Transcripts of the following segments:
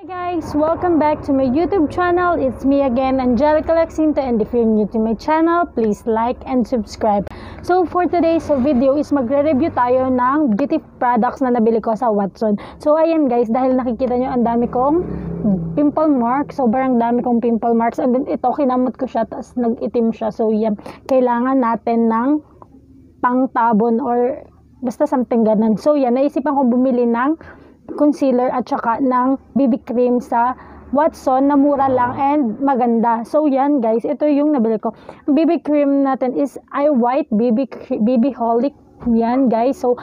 Guys, welcome back to my YouTube channel. It's me again, Angelica Lexinta, and if you're new to my channel, please like and subscribe. So for today's video is magre-review tayo ng beauty products na nabili ko sa Watson. So ayan guys, dahil nakikita nyo ang dami kong pimple marks, sobrang dami kong pimple marks, and then ito kinamot ko siya, tapos nag-itim siya. So yan, kailangan natin ng pangtabon or basta something ganun. So yan, naisipan ko bumili ng concealer at saka ng BB cream sa Watson na mura lang and maganda. So yan guys, ito yung nabili ko. BB cream natin is Eye White BB Holic. Yan guys. So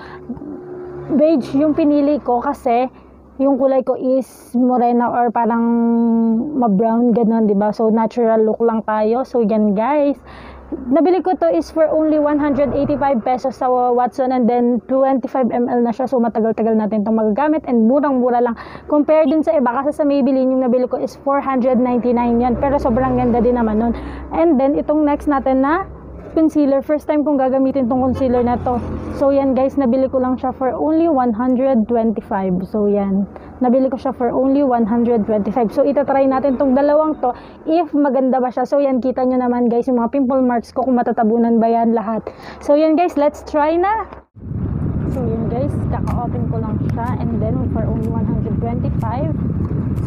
beige yung pinili ko kasi yung kulay ko is morena or parang ma-brown ganun, 'di ba? So natural look lang tayo. So yan guys. Nabili ko to is for only 185 pesos sa Watson, and then 25 ml na siya. So matagal-tagal natin itong magagamit and murang-mura lang. Compare din sa iba kasi sa Maybelline yung nabili ko is 499 yan. Pero sobrang ganda din naman nun. And then itong next natin na concealer. First time kong gagamitin tong concealer na to. So yan guys, nabili ko lang siya for only 125. So yan, nabili ko siya for only 125. So itatry natin tong dalawang to if maganda ba siya. So yan, kita nyo naman guys yung mga pimple marks ko kung matatabunan ba yan lahat. So yan guys, let's try na. So yun guys, kaka-open ko lang siya and then for only 125.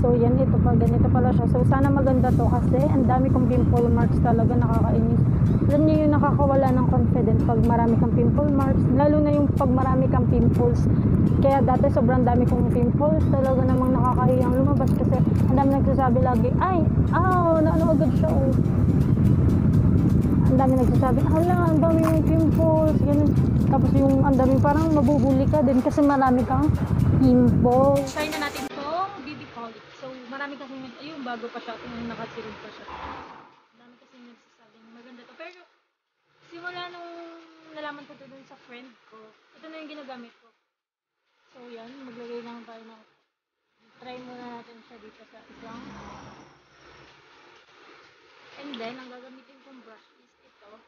So yan, ito pa, ganito pala siya. So sana maganda to kasi ang dami kong pimple marks talaga, nakakainis. Alam niyo yung nakakawala ng confidence pag marami kang pimple marks, lalo na yung pag marami kang pimples. Kaya dati sobrang dami kong pimples, talaga namang nakakahiyang lumabas kasi ang dami nagsasabi lagi, ay, naano agad siya, oh. Ang dami nagsasabi, hala, ang dami mong pimples, ganun. Tapos yung ang dami parang mabuhuli ka din kasi marami kang pimples. Try na natin itong BB Holic. So marami kasi, ayun, bago pa siya, yung nakasilid pa siya. Marami kasi nagsasabi, maganda to. Pero simula nung nalaman ko to dun sa friend ko, ito na yung ginagamit ko. So yan, maglagay lang tayo ng, try muna natin siya dito sa isang. And then, ang gagamitin kong brush is ito.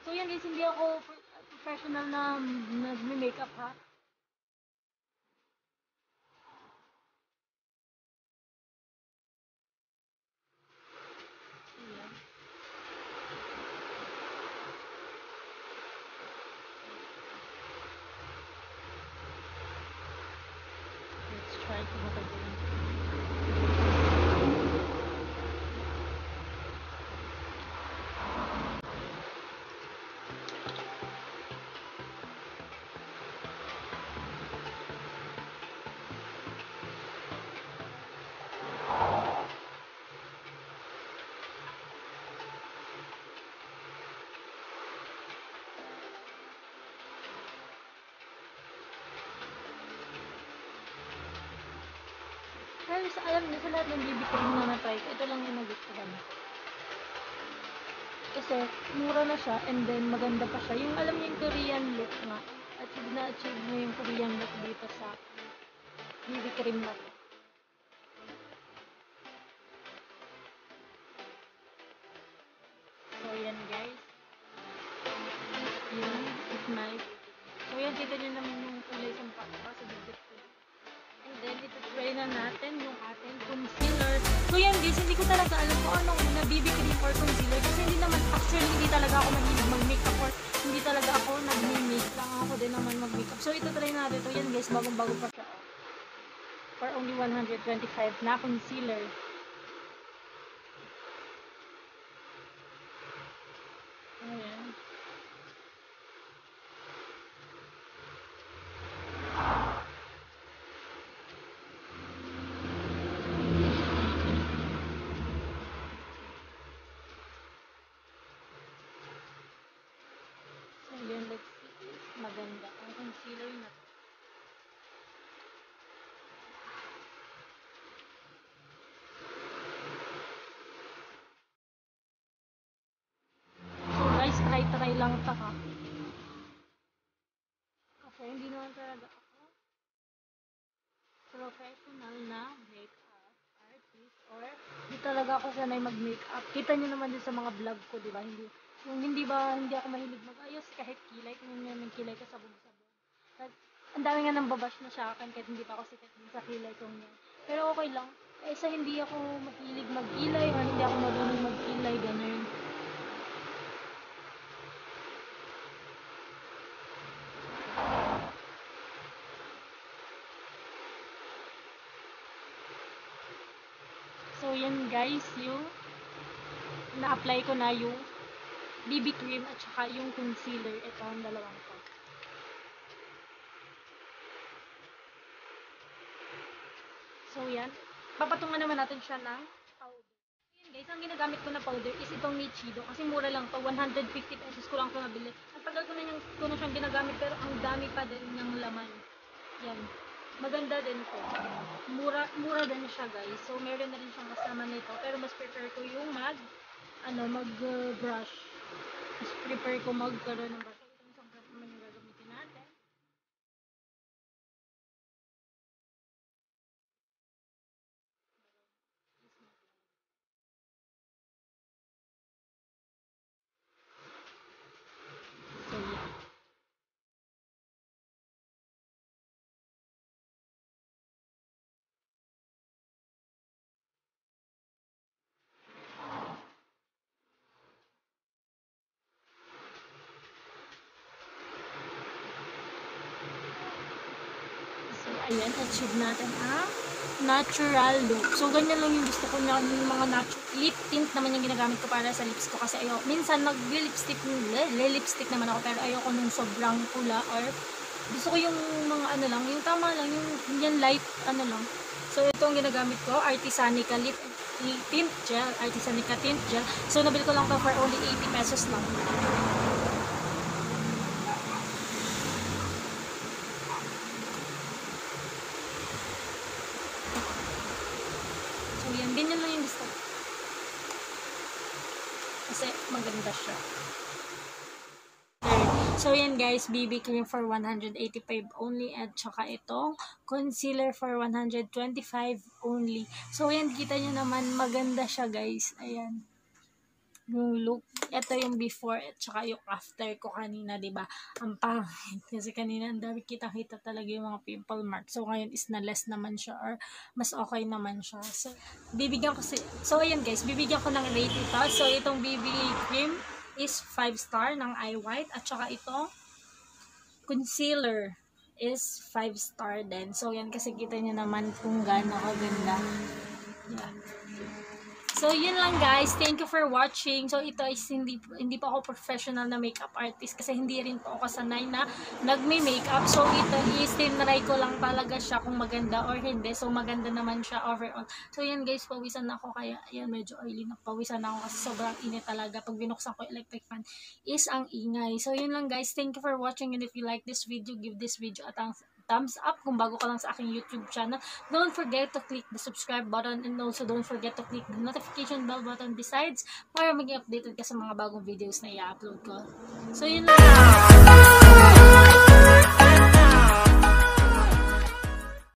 So yan guys, hindi ako professional na nag-makeup ha. Ayan. Let's try to make it. Guys, alam niyo sa lahat ng BB cream na na-try ko, ito lang yung nagustuhan ko. Kasi mura na siya and then maganda pa siya. Yung alam niyo yung Korean look nga, achieve mo yung Korean look dito sa BB cream na to. So yan guys. Yun, it's nice. So yan, kita nyo naman yung kulay sa pakpa sa BB cream. And then, ito-try na natin yung ating concealer. So yan guys, hindi ko talaga alam kung anong una, BB cream or concealer. Kasi hindi naman, actually, hindi talaga ako mahilig mag-makeup or hindi talaga ako nag-make lang ako din naman mag-makeup. So ito-try natin ito. Yan guys, bagong-bago pa siya. For only 125 na concealer. Ayan. Ayan, let's see. Maganda ang concealer na to. So guys, try lang ito ha. Kasi hindi naman talaga ako professional na makeup artist or hindi talaga ako sanay mag-makeup. Kita nyo naman din sa mga vlog ko, di ba? Hindi ako mahilig mag-ayos kahit kilay. Kung yung kilay ko sabog-sabog. Ang dami nga nang babash na sa akin kahit hindi pa ako sikat din sa kilay kong yan. Pero okay lang. Sa hindi ako mahilig mag-kilay or hindi ako marunong mag-kilay, ganun. So, yan guys, yung na-apply ko na yung BB cream at saka yung concealer. Ito ang dalawang to. So, yan. Papatungan naman natin siya ng powder. Yan guys, ang ginagamit ko na powder is itong Nichido. Kasi mura lang to, 150 pesos ko lang ito nabili. Ang tagal ko na siyang ginagamit pero ang dami pa din ng laman. Yan. Maganda din to. Mura din siya guys. So, meron na rin siyang kasama nito. Pero mas prefer ko yung mag-brush. Mas prefer ko magkaroon ng brush. Itong isang brush naman yung gagamitin natin. So, yeah. So, ayan, achieve natin ang natural look. So, ganyan lang yung gusto ko na yung mga lip tint naman yung ginagamit ko para sa lips ko kasi ayoko. Minsan, lipstick naman ako pero ayoko nung sobrang pula or gusto ko yung mga ano lang, yung tama lang, yung light ano lang. So, ito ang ginagamit ko, Artisanica Tint Gel. Artisanica Tint Gel. So, nabili ko lang to for only 80 pesos lang. So, yan. Ganyan lang yung gusto ko. Kasi maganda siya. So, yan guys, BB cream for 185 only at saka itong concealer for 125 only. So, yan, kita nyo naman, maganda siya guys. Ayan. Yung look. Ito yung before at saka yung after ko kanina, diba? Ang pangit. Kasi kanina, ang dami kita-kita talaga yung mga pimple marks. So, ngayon is na less naman siya or mas okay naman siya. So, ayan guys, bibigyan ko ng rate ito. So, itong BB cream is 5 star ng Eye White at saka itong concealer is 5 star din. So, yan kasi kita nyo naman kung gaano kaganda. Yan. So, yun lang guys. Thank you for watching. So, ito is hindi pa ako professional na makeup artist kasi hindi rin po ako sanay na nagme-makeup. So, ito is tinry ko lang talaga siya kung maganda or hindi. So, maganda naman siya overall. So, yan guys. Pawisan na ako kaya, yan, medyo oily na. Pawisan na ako kasi sobrang init talaga. Pag binuksan ko electric fan is ang ingay. So, yun lang guys. Thank you for watching and if you like this video, give this video a thumbs up kung bago ka lang sa aking YouTube channel. Don't forget to click the subscribe button and also don't forget to click the notification bell button besides para maging updated ka sa mga bagong videos na i-upload ko. So, yun lang.